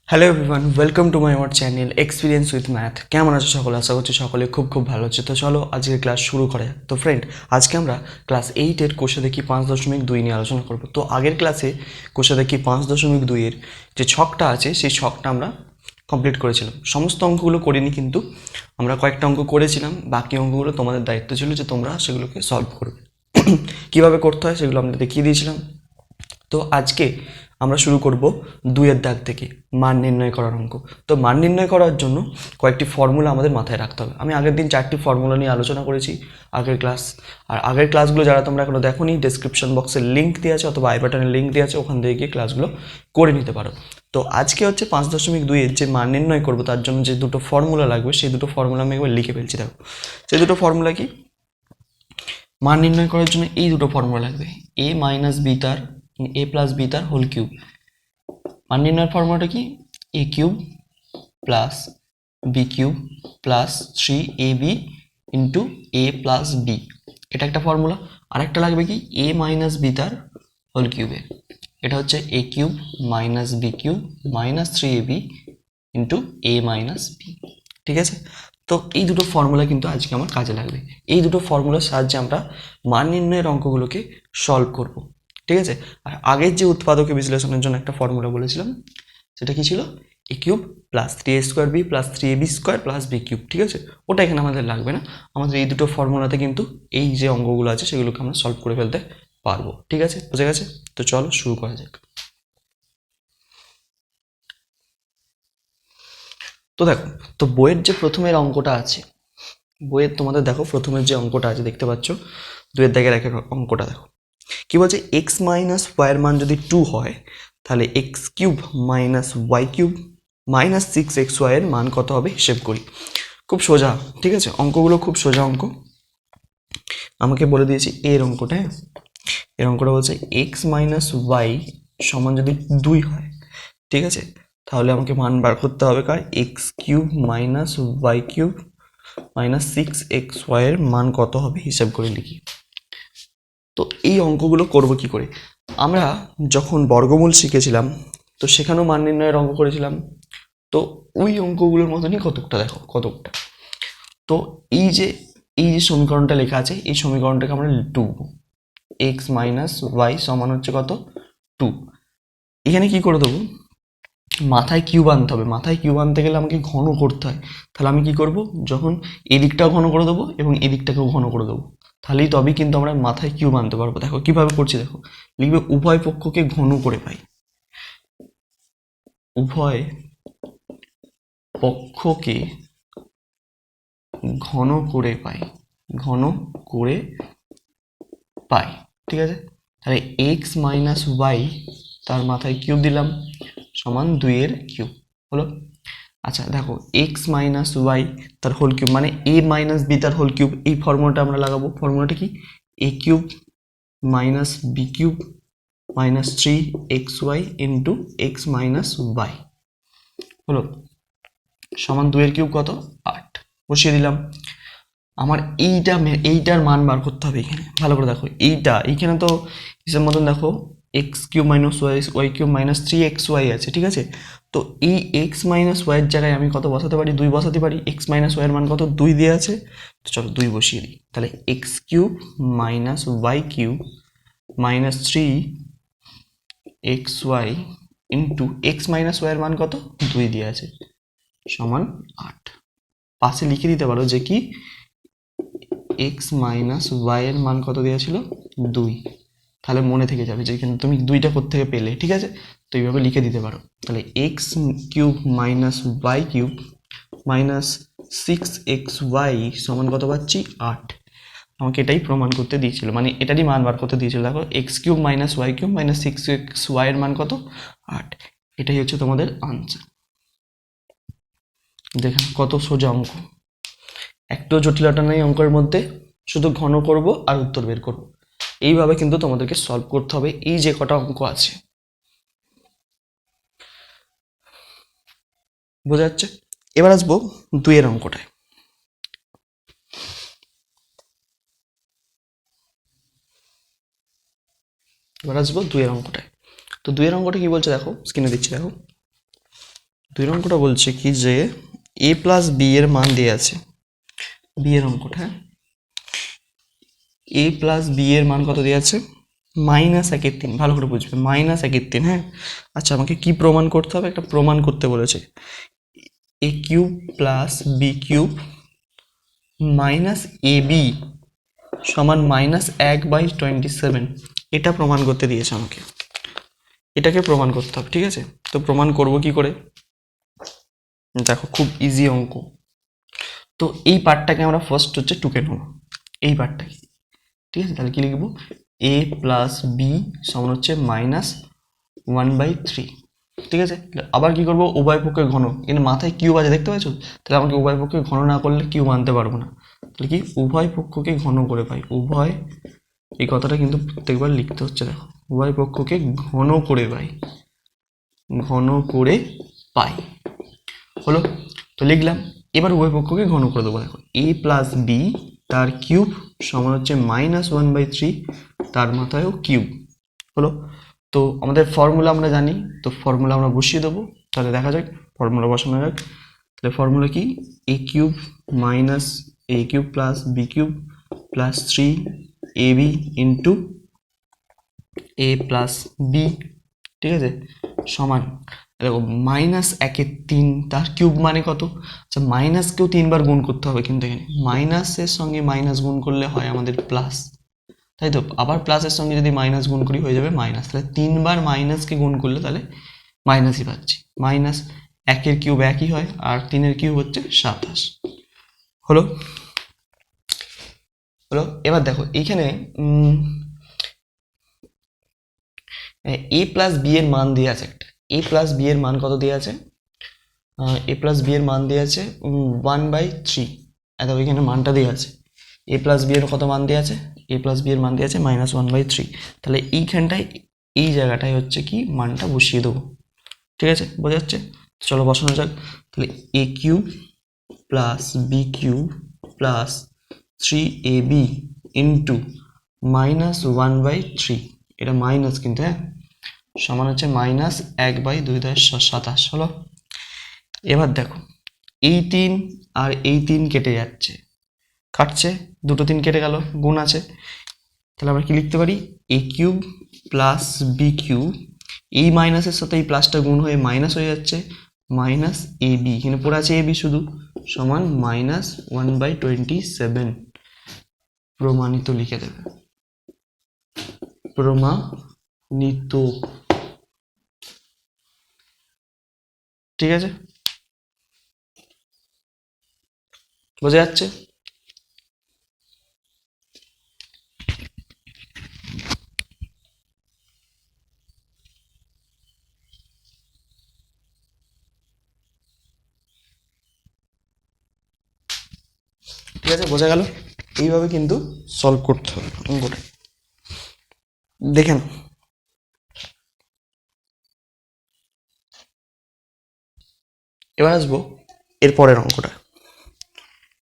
Hello everyone, welcome to my our channel experience with math. কেমন আছো সকলে? আশা করছি সকলে খুব ভালো আছে। তো চলো আজকে ক্লাস শুরু করে। তো ফ্রেন্ড, আজকে আমরা ক্লাস 8-এর কোষে দেখি 5.2 নিয়ে আলোচনা করব। তো আগের ক্লাসে কোষে দেখি 5.2-এর যে ছকটা আছে সেই ছকটা আমরা কমপ্লিট করেছিলাম। সমস্ত অঙ্কগুলো করিনি, কিন্তু আমরা কয়েকটা অঙ্ক করেছিলাম। বাকি অঙ্কগুলো তোমাদের দায়িত্ব ছিল যে তোমরা সেগুলোকে সলভ করবে। কীভাবে করতে হয় সেগুলো আমরা দেখিয়ে দিয়েছিলাম। তো আজকে আমরা শুরু করব 2-এর দাগ থেকে, মান নির্ণয় করার অঙ্ক। তো মান নির্ণয় করার জন্য কয়েকটি ফর্মুলা আমাদের মাথায় রাখতে হবে। আমি আগের দিন 4টি ফর্মুলা নিয়ে আলোচনা করেছি আগের ক্লাস। আর আগের ক্লাসগুলো যারা তোমরা এখনো দেখোনি, ডেসক্রিপশন বক্সে লিঙ্ক দেওয়া আছে অথবা আই বাটনের লিঙ্ক দেওয়া আছে, ওখান থেকে গিয়ে ক্লাসগুলো করে নিতে পারো। তো আজকে হচ্ছে 5.2-এর যে মান নির্ণয় করবো তার জন্য যে দুটো ফর্মুলা লাগবে, সেই দুটো ফর্মুলা আমি একবার লিখে ফেলছি। দেখো সেই দুটো ফর্মুলা কি? মান নির্ণয় করার জন্য এই দুটো ফর্মুলা লাগবে, a মাইনাস বি তার a প্লাস বি তার হোল কিউব। মান নির্ণয়ের ফর্মুলাটা কি? a cube plus B cube plus 3ab into a plus b, এটা একটা ফর্মুলা। আর একটা লাগবে কি? a মাইনাস বি তার হোল কিউবের, এটা হচ্ছে a cube minus B cube minus 3ab into a minus b. ঠিক আছে? তো এই দুটো ফর্মুলা কিন্তু আজকে আমার কাজে লাগবে। এই দুটো ফর্মুলার সাহায্যে আমরা মান নির্ণয়ের অঙ্কগুলোকে সলভ করব। ঠিক আছে? আর আগের যে উৎপাদকে বিশ্লেষণের জন্য একটা ফর্মুলা বলেছিলাম, সেটা কি ছিল? A cube plus 3a square B plus 3ab square plus B cube. ঠিক আছে? ওটা এখানে আমাদের লাগবে না। আমাদের এই দুটো ফর্মুলাতে কিন্তু এই যে অঙ্কগুলো আছে সেগুলোকে আমরা সলভ করে ফেলতে পারবো। ঠিক আছে? বুঝে গেছে? তো চলো শুরু করা যাক। তো দেখো, তো বইয়ের যে প্রথমের অঙ্কটা আছে, বইয়ের তোমাদের দেখো প্রথমের যে অঙ্কটা আছে দেখতে পাচ্ছ, 2-এর দাগের এক অঙ্কটা দেখো কি বলছে। এক্স মাইনাস ওয়াইয়ের মান যদি 2 হয়, তাহলে x cube minus Y cube minus 6xy এর মান কত হবে হিসেব করি। খুব সোজা। ঠিক আছে? অঙ্কগুলো খুব সোজা অঙ্ক। আমাকে বলে দিয়েছি এর অঙ্কটা। হ্যাঁ, এর অঙ্কটা বলছে এক্স মাইনাস ওয়াই সমান যদি 2 হয়, ঠিক আছে, তাহলে আমাকে মান বার করতে হবে কার? X cube minus Y cube minus 6xy এর মান কত হবে হিসাব করে লিখি। তো এই অঙ্কগুলো করব কি করে? আমরা যখন বর্গমূল শিখেছিলাম, তো সেখানেও মান নির্ণয়ের অঙ্ক করেছিলাম। তো ওই অঙ্কগুলোর মতনই কতকটা, দেখো কতকটা। তো এই যে সমীকরণটা লেখা আছে, এই সমীকরণটাকে আমরা 2, এক্স মাইনাস ওয়াই সমান হচ্ছে কত? 2। এখানে কি করে দেবো? মাথায় কিউব আনতে হবে। মাথায় কিউব আনতে গেলে আমাকে ঘন করতে হয়। তাহলে আমি কি করব? যখন এদিকটাও ঘন করে দেবো এবং এদিকটাকেও ঘন করে দেবো, তাহলেই তবেই কিন্তু আমরা মাথায় কিউব আনতে পারবো। দেখো কিভাবে করছি, দেখো লিখবে উভয় পক্ষকে ঘন করে পাই। উভয় পক্ষকে ঘন করে পাই, ঘন করে পাই। ঠিক আছে? তাহলে এক্স মাইনাস ওয়াই তার মাথায় কিউব দিলাম সমান 2-এর কিউব হলো। আচ্ছা দেখো, এক্স মাইনাস ওয়াই তার হোল কিউব মানে এ মাইনাস বি তার হোল কিউব, এই ফর্মুলাটা আমরা লাগাবো। ফর্মুলাটা কি? A cube minus B cube minus 3xy into x minus Y হলো সমান 2-এর কিউব কত? 8। বসিয়ে দিলাম। আমার এইটার মান বার করতে হবে। এখানে ভালো করে দেখো, এইখানে তো হিসেব মতন দেখো x cube minus Y cube minus 3xy আছে। ঠিক আছে? তো এই এক্স মাইনাস ওয়াইয়ের জায়গায় আমি কত বসাতে পারি? 2 বসাতে পারি। এক্স মাইনাস ওয়াইয়ের মান কত? 2 দিয়ে আছে। তো চলো 2 বসিয়ে দিই। তাহলে x cube minus Y cube minus 3xy into x minus ওয়াইয়ের মান কত? 2 দিয়ে আছে সমান 8। পাশে লিখে দিতে পারো যে কি এক্স মাইনাস ওয়াই এর মান কত দেওয়া ছিল? 2। তাহলে মনে থেকে যাবে যে এখানে তুমি 2টা কোত্থেকে পেলে। ঠিক আছে? তো এইভাবে লিখে দিতে পারো। তাহলে x cube minus Y cube minus 6xy সমান কত পাচ্ছি? 8। আমাকে এটাই প্রমাণ করতে দিয়েছিল, মানে এটারই মান বার করতে দিয়েছিল। দেখো x cube minus Y cube minus 6xy এর মান কত? 8। এটাই হচ্ছে তোমাদের আনসার। দেখেন কত সোজা অঙ্ক, একটু জটিলতা নেই অঙ্কের মধ্যে। শুধু ঘন করব আর উত্তর বের করব। এইভাবে কিন্তু তোমাদেরকে সলভ করতে হবে এই যে কটা অঙ্ক আছে। বোঝা যাচ্ছে? এবার আসবো 2-এর অঙ্কটায়। এবার আসবো 2-এর অঙ্কটায়। তো 2-এর অঙ্কটা কি বলছে দেখো, স্ক্রিনে দিচ্ছি দেখো। 2 অঙ্কটা বলছে কি যে a প্লাস b এর মান দিয়ে আছে, b এর অঙ্কটা, হ্যাঁ, a প্লাস b এর মান কত দিয়ে আছে, -1/3, ভালো করে বুঝবে, -1/3, হ্যাঁ। আচ্ছা, আমাকে কি প্রমাণ করতে হবে, একটা প্রমাণ করতে বলেছে, a cube plus b cube minus ab সমান -1/27, এটা প্রমাণ করতে দিয়েছে আমাকে, এটাকে প্রমাণ করতে হবে, ঠিক আছে। তো প্রমাণ করব কি করে, দেখো খুব ইজি অঙ্ক। তো এই পার্টটাকে আমরা ফার্স্ট হচ্ছে টুকে নেব, এই পার্টটাকে, ঠিক আছে। তাহলে কি লিখবো, a প্লাস বি সমান হচ্ছে -1/3, ঠিক আছে। আবার কি করবো, উভয় পক্ষে ঘন, এখানে মাথায় কিউব আছে দেখতে পাচ্ছ, তাহলে আমাকে উভয় পক্ষে ঘন না করলে কিউব আনতে পারবো না, তাহলে কি উভয় পক্ষকে ঘন করে পাই, উভয়, এই কথাটা কিন্তু প্রত্যেকবার লিখতে হচ্ছে, দেখো উভয় পক্ষকে ঘন করে পাই, ঘন করে পাই, হলো। তো লিখলাম, এবার উভয় পক্ষকে ঘন করে দেবো, দেখো a প্লাস বি তার কিউব সমান হচ্ছে -1/3, তার মাথায়ও কিউব, হলো। তো আমাদের ফর্মুলা আমরা জানি, তো ফর্মুলা আমরা বসিয়ে দেবো, তাহলে দেখা যাক ফর্মুলা বসানো যাক। তাহলে ফর্মুলা কি, a cube minus a cube plus B cube plus 3ab into a plus b, ঠিক আছে, সমান, দেখো -1/3 তার কিউব মানে কত, আচ্ছা মাইনাসকেও 3বার গুণ করতে হবে, কিন্তু এখানে মাইনাসের সঙ্গে মাইনাস গুণ করলে হয় আমাদের প্লাস, তাই তো, আবার প্লাসের সঙ্গে যদি মাইনাস গুণ করি হয়ে যাবে মাইনাস, তাহলে 3বার মাইনাসকে গুণ করলে তাহলে মাইনাসই পাচ্ছি, মাইনাস 1-এর কিউব একই হয়, আর 3-এর কিউব হচ্ছে 27, হলো। হলো, এবার দেখো এইখানে a প্লাস বি এর মান দিয়ে আছে একটা, a প্লাস বি এর মান কত দিয়ে আছে, a প্লাস বি এর মান দিয়ে আছে 1/3, এত এখানে মানটা দিয়ে আছে, a প্লাস বি এর কত মান দিয়ে আছে, a প্লাস বি এর মান দিয়ে আছে -1/3, তাহলে এইখানটায় এই জায়গাটায় হচ্ছে কি মানটা বসিয়ে দেবো, ঠিক আছে, বোঝা যাচ্ছে। চলো বসানো যাক, তাহলে a cube plus B cube plus 3ab into -1/3, এটা মাইনাস কিন্তু, হ্যাঁ, সমান হচ্ছে -1/227, হলো। এবার দেখো এই 3 আর এই 3 কেটে যাচ্ছে, কাটছে, দুটো 3 কেটে গেল, গুণ আছে, তাহলে আমরা কি লিখতে পারি, a cube plus B cube, এই মাইনাসের সাথে এই প্লাসটা গুণ হয়ে মাইনাস হয়ে যাচ্ছে, মাইনাস এ বি, এখানে পড়ে আছে এ বি শুধু, সমান -1/27, প্রমাণিত লিখে দেবে, প্রমাণিত, ঠিক আছে, বোঝা যাচ্ছে। ঠিক আছে, বোঝা গেল, এইভাবে কিন্তু সলভ করতে হবে অঙ্কটা, দেখেন। এবার আসবো এর পরের অঙ্কটা,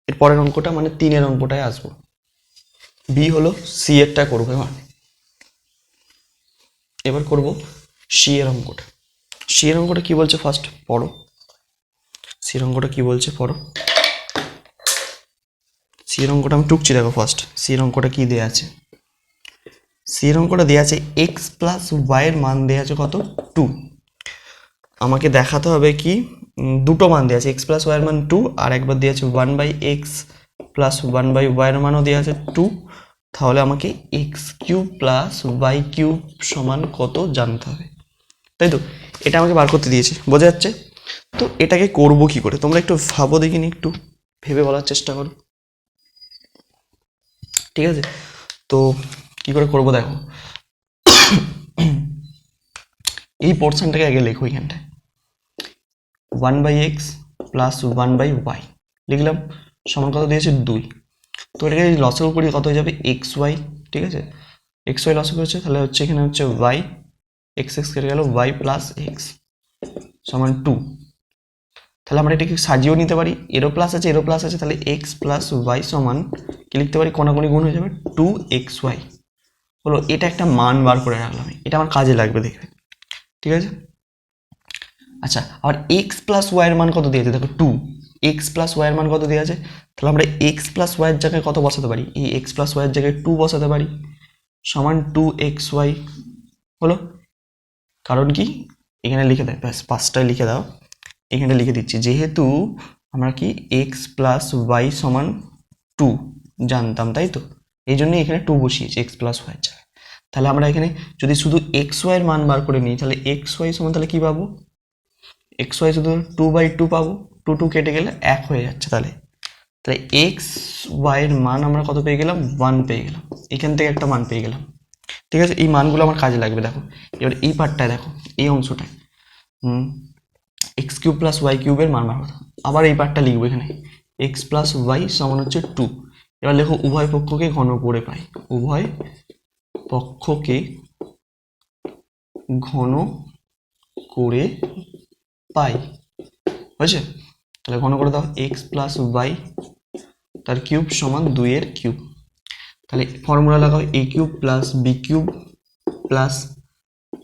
এর পরের অঙ্কটা মানে 3-এর অঙ্কটায় আসবো, বি হলো সি এরটা করবো, এবার করব সি এর অঙ্কটা। সি এর অঙ্কটা কি বলছে ফার্স্ট পড়ো, সি এর অঙ্কটা কি বলছে পড়ো, সি এর অঙ্কটা আমি টুকছি, দেখো ফার্স্ট সি এর অঙ্কটা কি দেয়া আছে, সি এর অঙ্কটা দেয়া আছে এক্স প্লাস ওয়াই এর মান দেয়া আছে কত, 2, আমাকে দেখাতে হবে কি দুটো মান দেয়া আছে, এক্স প্লাস ওয়াই এর মান 2, আর একবার দেয়া আছে 1/x প্লাস 1/y এর মানও দেয়া আছে 2, তাহলে আমাকে x cube plus y cube সমান কত জানতে হবে, তাই তো, এটা আমাকে বার করতে দিয়েছে, বোঝা যাচ্ছে। তো এটাকে করব কি করে, তোমরা একটু ভাবো দেখিনি, একটু ভেবে বলার চেষ্টা করো, ঠিক আছে। তো কি করে করব, দেখো এই পোর্শনটাকে আগে লেখো, এখানটায় 1/x প্লাস 1/y লিখলাম, সমান কত দিয়েছে 2, তো এটাকে যদি লসাগু করি কত হয়ে যাবে এক্স ওয়াই, ঠিক আছে, এক্স ওয়াই লসাগু হচ্ছে, তাহলে হচ্ছে এখানে হচ্ছে ওয়াই, এক্স এক্স কেটে গেল, ওয়াই প্লাস এক্স সমান 2, তাহলে আমরা এটাকে সাজিয়েও নিতে পারি, এরো প্লাস আছে এরো প্লাস আছে, তাহলে এক্স প্লাস ওয়াই সমান কি লিখতে পারি, কোনাকুনি গুণ হয়ে যাবে 2xy, হলো। এটা একটা মান বার করে রাখলাম, এটা আমার কাজে লাগবে দেখবে, ঠিক আছে। আচ্ছা, আবার এক্স প্লাস ওয়াইয়ের মান কত দিয়েছে দেখো 2, এক্স প্লাস ওয়াইয়ের মান কত দেওয়া আছে, তাহলে আমরা এক্স প্লাস ওয়াইয়ের জায়গায় কত বসাতে পারি, এই এক্স প্লাস ওয়াইয়ের জায়গায় 2 বসাতে পারি, সমান 2xy হলো। কারণ কি এখানে লিখে দেয়, ব্যাস পাঁচটায় লিখে দাও, এখানে লিখে দিচ্ছি, যেহেতু আমরা কি এক্স প্লাস ওয়াই সমান 2 জানতাম, তাই তো, এই জন্য এখানে 2 বসিয়েছি এক্স প্লাস ওয়াইয়ের জায়গায়। তাহলে আমরা এখানে যদি শুধু এক্স ওয়াইয়ের মান বার করে নিই, তাহলে এক্স ওয়াই সমান তাহলে কি পাবো, এক্স ওয়াই শুধু 2/2 পাবো, 2 কেটে গেলে 1 হয়ে যাচ্ছে, তাহলে তাহলে এক্স ওয়াইয়ের মান আমরা কত পেয়ে গেলাম, 1 পেয়ে গেলাম, এখান থেকে একটা মান পেয়ে গেলাম। ঠিক আছে, এই মানগুলো আমার কাজে লাগবে। দেখো এবার এই পার্টটায় দেখো, এই অংশটায় এক্স কিউব প্লাস ওয়াই কিউবের মান বার করো, আবার এই পার্টটা লিখবো এখানে, এক্স প্লাস ওয়াই সমান হচ্ছে 2। এবার লেখো উভয় পক্ষকে ঘন করে পাই, উভয় পক্ষকে ঘন করে পাই, হয়েছে? তাহলে ঘন করে দাও, এক্স প্লাস ওয়াই তার কিউব সমান 2 কিউব। তাহলে ফর্মুলা লাগাও, A cube plus B cube plus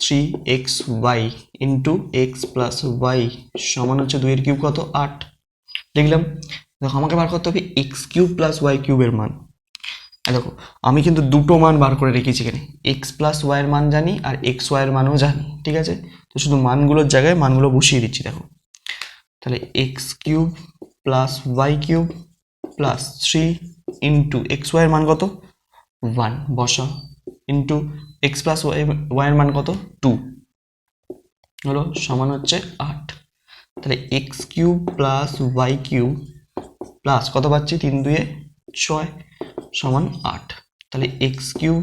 3xy into X plus Y সমান হচ্ছে 2 কিউব কত, 8 লিখলাম। দেখো আমাকে বার করতে হবে এক্স কিউব প্লাস ওয়াই কিউবের মান। দেখো আমি কিন্তু দুটো মান বার করে রেখেছি এখানে, এক্স প্লাস ওয়াইয়ের মান জানি আর এক্স ওয়াইয়ের মানও জানি, ঠিক আছে? তো শুধু মানগুলোর জায়গায় মানগুলো বসিয়ে দিচ্ছি। দেখো তাহলে x cube plus y cube plus 3 into x ওয়াইয়ের মান কত, 1 বসাও, ইন্টু এক্স প্লাস ওয়াইয়ের মান কত, 2 হলো, সমান হচ্ছে 8। তাহলে x cube plus y cube plus কত পাচ্ছি, 3 × 2 = 6 সমান 8। তাহলে x cube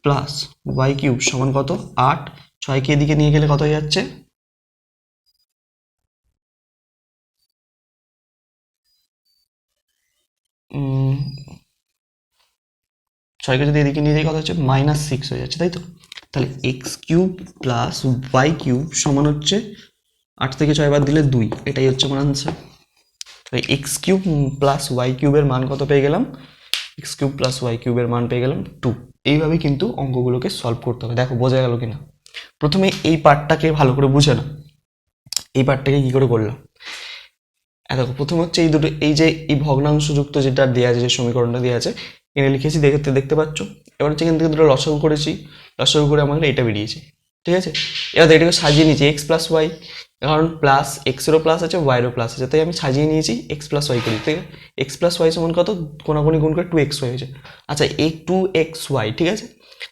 plus y cube সমান কত, 8, 6কে এদিকে নিয়ে গেলে কত হয়ে যাচ্ছে, 6কে যদি এদিকে নিয়ে যাই কত হচ্ছে, -6 হয়ে যাচ্ছে, তাই তো? তাহলে x cube plus y cube সমান হচ্ছে 8 থেকে 6 বাদ দিলে 2, এটাই হচ্ছে আমার আনসার। তাহলে এক্স কিউব প্লাস ওয়াই কিউবের মান কত পেয়ে গেলাম, এক্স কিউব প্লাস ওয়াই কিউবের মান পেয়ে গেলাম 2। এইভাবে কিন্তু অঙ্কগুলোকে সলভ করতে হবে। দেখো বোঝা গেল কিনা? প্রথমে এই পার্টটাকে ভালো করে বুঝে না, এই পার্টটাকে কি করে করলাম। দেখো প্রথম হচ্ছে এই দুটো, এই যে এই ভগ্নাংশযুক্ত যেটা দেওয়া আছে, যে সমীকরণটা দেওয়া আছে এখানে লিখেছি, দেখতে পাচ্ছ। এবার হচ্ছে এখান থেকে দুটো লসাগু করেছি, লসাগু করে আমাদের এটা বেরিয়েছে, ঠিক আছে? এবার এটাকে সাজিয়ে নিয়েছি এক্স প্লাস ওয়াই, কারণ প্লাস এক্সেরও প্লাস আছে ওয়াইয়েরও প্লাস আছে, তাই আমি সাজিয়ে নিয়েছি এক্স প্লাস ওয়াই করি। ঠিক আছে, এক্স প্লাস ওয়াই সমান কত, কোনাকুনি গুণ করে 2xy হয়েছে। আচ্ছা এই 2xy, ঠিক আছে।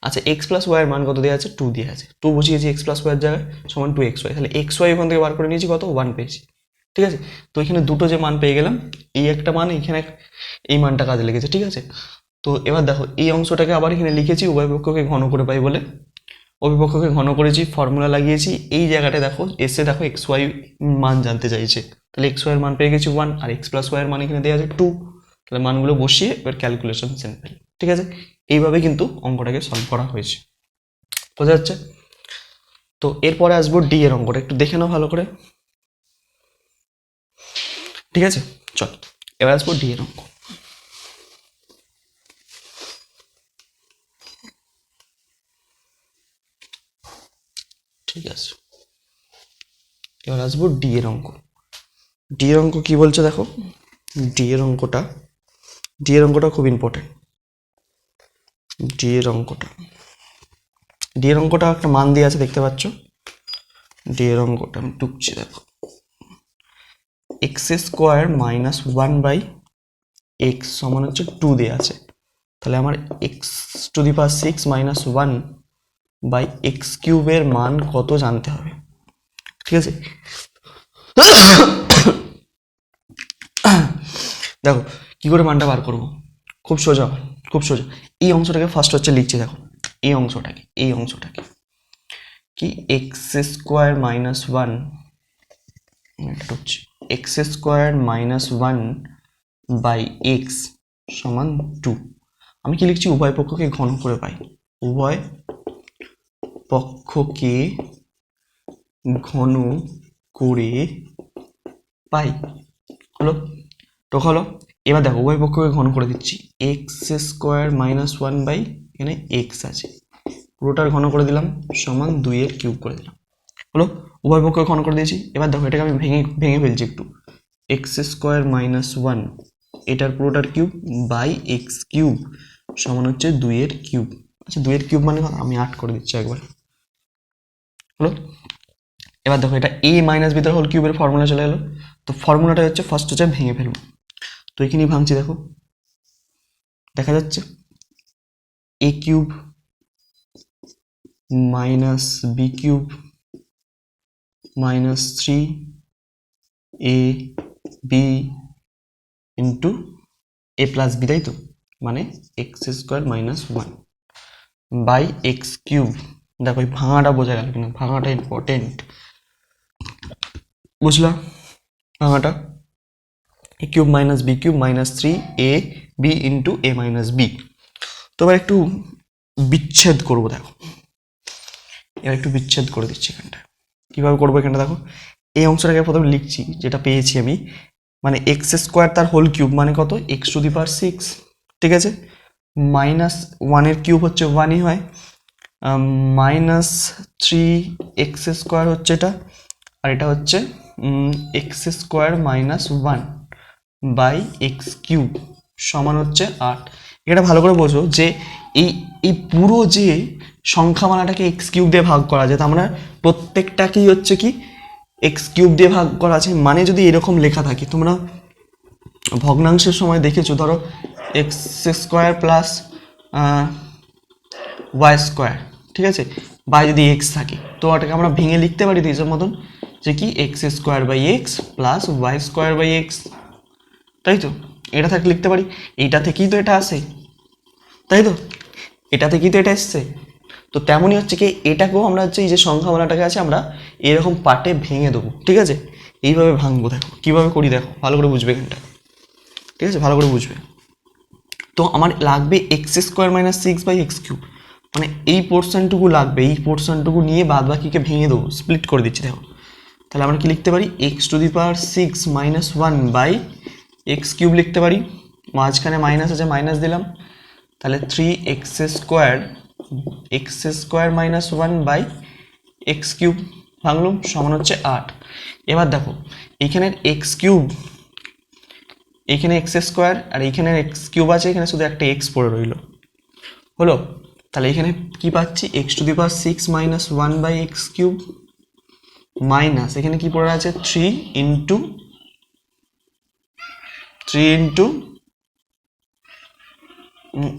আচ্ছা এক্স প্লাস ওয়াইয়ের মান কত দেওয়া আছে, 2 দেওয়া আছে, 2 বসিয়েছি এক্স প্লাস ওয়াইয়ের জায়গায়, সমান 2xy। তাহলে xy ওখান থেকে বার করে নিয়েছি কত, 1 পেয়েছি, ঠিক আছে? তো এখানে দুটো যে মান পেয়ে গেলাম, এই একটা মান, এখানে এই মানটা কাজে লেগেছে, ঠিক আছে? তো এবার দেখো এই অংশটাকে আবার এখানে লিখেছি উভয় পক্ষকে ঘন করে পাই বলে, অভিপক্ষকে ঘন করেছি, ফর্মুলা লাগিয়েছি। এই জায়গাটায় দেখো এসে দেখো এক্স ওয়াই মান জানতে চাইছে, তাহলে এক্স ওয়াই এর মান পেয়ে গেছি 1, আর এক্স প্লাস ওয়াই এর মান এখানে দেওয়া আছে 2। তাহলে মানগুলো বসিয়ে এবার ক্যালকুলেশন সিম্পল, ঠিক আছে? এইভাবে কিন্তু অঙ্কটাকে সলভ করা হয়েছে, বোঝা যাচ্ছে? তো এরপরে আসবো ডি এর অঙ্কটা, একটু দেখে নাও ভালো করে, ঠিক আছে? চল এবার আসবো ডি এর অঙ্ক। ঠিক আছে, এবার আসবো ডি এর অঙ্ক। ডি এর অঙ্ক কি বলছে দেখো, ডি এর অঙ্কটা খুব ইম্পর্টেন্ট। ডি এর অঙ্কটা একটা মান দিয়ে আছে, দেখতে পাচ্ছ? ডি এর অঙ্কটা আমি টুকছি, দেখো x² - 1/x সমান হচ্ছে 2 দেওয়া আছে। তাহলে আমার x⁶ - 1/x³ এর মান কত জানতে হবে, ঠিক আছে? দেখো কি করে মানটা বার করবো, খুব সোজা, খুব সোজা। এই অংশটাকে ফার্স্ট হচ্ছে লিখছি, দেখো এই অংশটাকে কি x² - 1 x² - 1/x সমান 2। আমি কি লিখছি, উভয় পক্ষকে ঘন করে পাই, উভয় পক্ষকে ঘন করে পাই, হলো তো হলো। এবার দেখো উভয় পক্ষকে ঘন করে দিচ্ছি, x² - 1 এখানে x আছে, পুরোটার ঘন করে দিলাম, সমান 2 এর কিউব করে দিলাম, হলো। উভয় পক্ষকে ঘন করে দিয়েছি। এবার দেখো এটাকে আমি ভেঙে ভেঙে ফেলছি একটু। এক্স স্কোয়ার মাইনাস ওয়ান এটার পুরোটার কিউব বাই এক্স কিউব সমান হচ্ছে 2 এর কিউব। আচ্ছা 2 এর কিউব মানে আমি 8 করে দিচ্ছি একবার, হলো। এবার দেখো এটা এ মাইনাস বি তার হোল কিউবের ফর্মুলা চলে এলো। তো ফর্মুলাটা হচ্ছে ফার্স্ট হচ্ছে ভেঙে ফেলবো। তো এখানেই ভাঙছি, দেখো দেখা যাচ্ছে A cube minus B cube minus 3 A B into A plus B, তাই তো, মানে X square minus one by x cube. দেখো এই ভাঙাটা বোঝা গেল কিনা, ভাঙাটা ইম্পর্টেন্ট, বুঝলাম ভাঙাটা। A cube minus B cube minus 3 A B into A minus B. তো এবার একটু বিচ্ছেদ করবো, দেখো এবার একটু বিচ্ছেদ করে দিচ্ছি এখানটা। কীভাবে করবো এখানটা দেখো, এই অংশটাকে প্রথমে লিখছি যেটা পেয়েছি আমি, মানে এক্স স্কোয়ার তার হোল কিউব মানে কত, এক্স টু দি পাওয়ার 6, ঠিক আছে। মাইনাস ওয়ানের কিউব হচ্ছে ওয়ানই হয়, মাইনাস 3 এক্স স্কোয়ার হচ্ছে এটা, আর এটা হচ্ছে x square minus one by x cube সমান হচ্ছে 8। এটা ভালো করে বোঝো যে এই এই পুরো যে সংখ্যামালাটাকে এক্স কিউব দিয়ে ভাগ করা যায়, তার মানে প্রত্যেকটাকেই হচ্ছে কি এক্স কিউব দিয়ে ভাগ করা আছে। মানে যদি এরকম লেখা থাকে, তোমরা ভগ্নাংশের সময় দেখেছো, ধরো x square plus y square, ঠিক আছে, বাই যদি এক্স থাকে তো ওটাকে আমরা ভেঙে লিখতে পারি নিজের মতন, যে কি x square by x plus y square by x, তাই তো। এটা থেকে লিখতে পারি, এইটা থেকেই তো এটা আসে, তাই তো, এটা থেকেই তো এটা এসছে। তো তেমনই হচ্ছে কি এটাকেও আমরা হচ্ছে এই যে সংখ্যামালাটাকে আছে আমরা এরকম পার্টে ভেঙে দেবো, ঠিক আছে। এইভাবে ভাঙবো, দেখো কীভাবে করি, দেখো ভালো করে বুঝবে এখানটা, ঠিক আছে, ভালো করে বুঝবে। তো আমার লাগবে x square minus 6 by x cube, মানে এই পোর্শনটুকু লাগবে, এই পোর্শনটুকু নিয়ে বাদ বাকিকে ভেঙে দেবো, স্প্লিট করে দিচ্ছি দেখো। তাহলে আমরা কি লিখতে পারি, X to the power 6 minus one by x cube লিখতে পারি, মাঝখানে মাইনাস আছে মাইনাস দিলাম, তাহলে 3 X square minus one by x cube ভাঙলুম সমান হচ্ছে 8। এবার দেখো এইখানের এক্স কিউব, এইখানে এক্স স্কোয়ার আর এইখানে এক্স কিউব আছে, এখানে শুধু একটা এক্স পড়ে রইল, হলো। তাহলে এখানে কি পাচ্ছি, x to the power 6 minus one by x cube minus এখানে কি পড়ে আছে 3 into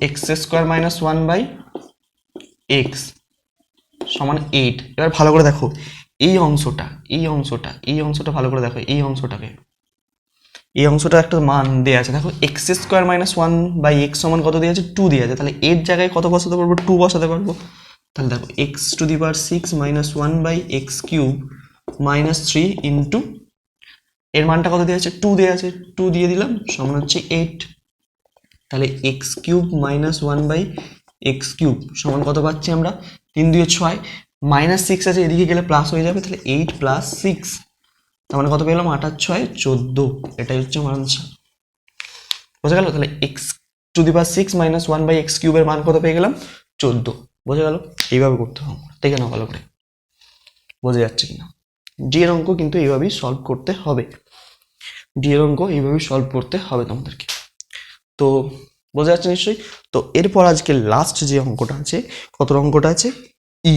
x square minus one by x সমান 8। এবার ভালো করে দেখো এই অংশটা ভালো করে দেখো, এই অংশটা একটা মান দেওয়া আছে, দেখো x square minus one by x সমান কত দেওয়া আছে, 2 দেওয়া আছে। তাহলে এর জায়গায় কত বসাতে পারবো, 2 বসাতে পারবো। তাহলে দেখো x to the power 6 minus one by x cube minus 3 into এর মানটা কত দেওয়া আছে, 2 দেওয়া আছে, 2 দিয়ে দিলাম সমান হচ্ছে 8। তাহলে x cube minus one by x cube সমান কত পাচ্ছি আমরা, 3 2 6, মাইনাস 6 আছে এদিকে গেলে প্লাস হয়ে যাবে, তাহলে 8 প্লাস 6, তার মানে কত পেলাম, 8 আর 6 14। এটাই হচ্ছে আমার আনসার, বোঝা গেল। তাহলে x to the power 6 minus one by x কিউবের মান কত পেয়ে গেলাম, 14, বোঝা গেল। এইভাবে করতে হবে, দেখে নাও ভালো করে বোঝা যাচ্ছে কিনা। ডি এর অঙ্ক কিন্তু এইভাবেই সলভ করতে হবে, তোমাদেরকে। তো বোঝা যাচ্ছে নিশ্চয়ই। তো এরপর আজকে লাস্ট যে অঙ্কটা আছে, কত অঙ্কটা আছে, ই,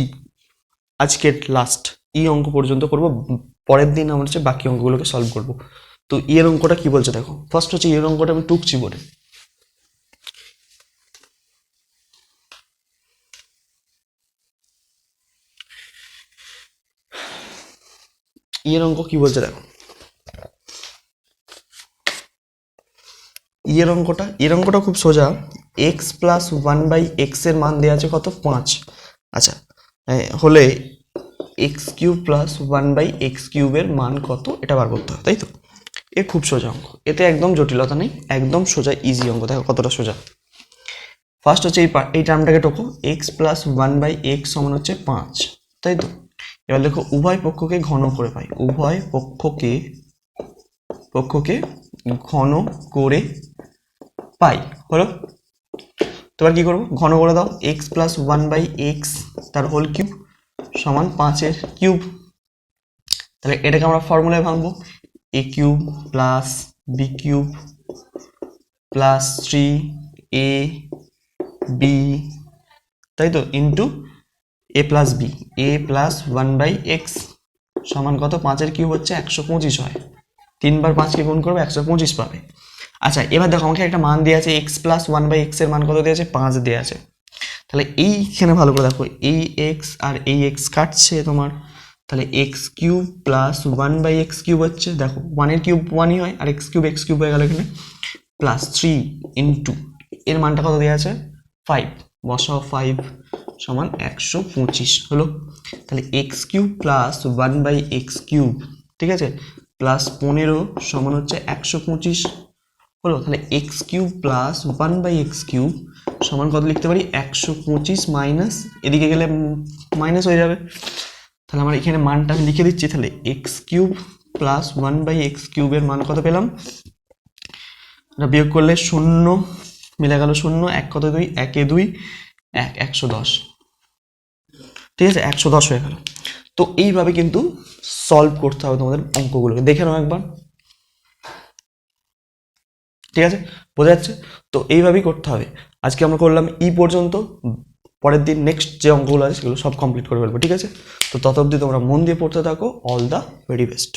আজকের লাস্ট ই অঙ্ক পর্যন্ত করব, পরের দিন আমরা হচ্ছে বাকি অঙ্কগুলোকে সলভ করব। তো ই এর অঙ্কটা কি বলছে দেখো, ফার্স্ট হচ্ছে ই এর অঙ্কটা আমি টুকছি বলে, ই এর অঙ্ক কি বলছে দেখো, এর অঙ্কটা খুব সোজা। X plus one by x এর মান দেওয়া আছে কত, 5। আচ্ছা হলে x cube plus one by x কিউবের মান কত এটা বার করতে হবে, তাই তো। এ খুব সোজা অঙ্ক, এতে একদম জটিলতা নেই, একদম সোজা ইজি অঙ্ক। দেখো কতটা সোজা। ফার্স্ট হচ্ছে এই টার্মটাকে টোকো, X plus one by x সমান হচ্ছে 5, তাই তো। এবার দেখো উভয় পক্ষকে ঘন করে পাই, উভয় পক্ষকে ঘন করে পাই, হলো। তো এবার কি করবো, ঘন করে দাও, X plus one by X তার হোল কিউব সমান 5 এর কিউব, তাহলে এটাকে আমরা ফর্মুলায় ভাঙবো, A cube plus B cube plus 3 A B, তাই তো, into A plus B, A plus 1/x সমান কত, 5 কিউব হচ্ছে 125 হয়, 3 বার 5 কে গুণ করবে 125 পাবে। আচ্ছা এবার দেখো আমাকে একটা মান দেওয়া আছে x প্লাস 1/x এর মান কত দেওয়া আছে, 5 দেওয়া আছে। তাহলে এইখানে ভালো করে দেখো, এই x আর এই x কাটছে তোমার, তাহলে x cube plus 1/x cube হচ্ছে, দেখো 1 এর কিউব 1ই হয়, আর x কিউব হয়ে গেল এখানে, প্লাস 3 ইন্টু এর মানটা কত দেওয়া আছে 5, বসাও 5 সমান 125 হলো। তাহলে x cube plus 1/x cube, ঠিক আছে, প্লাস 15 সমান হচ্ছে 125 হলো। তাহলে x cube plus 1/x cube সমান কত লিখতে পারি, 125 মাইনাস, এদিকে গেলে মাইনাস হয়ে যাবে, তাহলে আমার এখানে মানটা আমি লিখে দিচ্ছি। তাহলে এক্স কিউব প্লাস 1/x কিউবের মান কত পেলাম, বিয়োগ করলে 0 মিলে গেল, 0 1 কত 2, 1 এ 2 1, 110, ঠিক আছে, 110 হয়ে গেল। তো এইভাবে কিন্তু সলভ করতে হবে তোমাদের অঙ্কগুলোকে, দেখে নাও একবার, ঠিক আছে, বোঝা যাচ্ছে? তো এইভাবেই করতে হবে। আজকে আমরা করলাম পর্যন্ত, পরের দিন নেক্সট যে অঙ্কগুলো আছে সেগুলো সব কমপ্লিট করে ফেলবো, ঠিক আছে? তো তত অবধি তোমরা মন দিয়ে পড়তে থাকো। All the very best.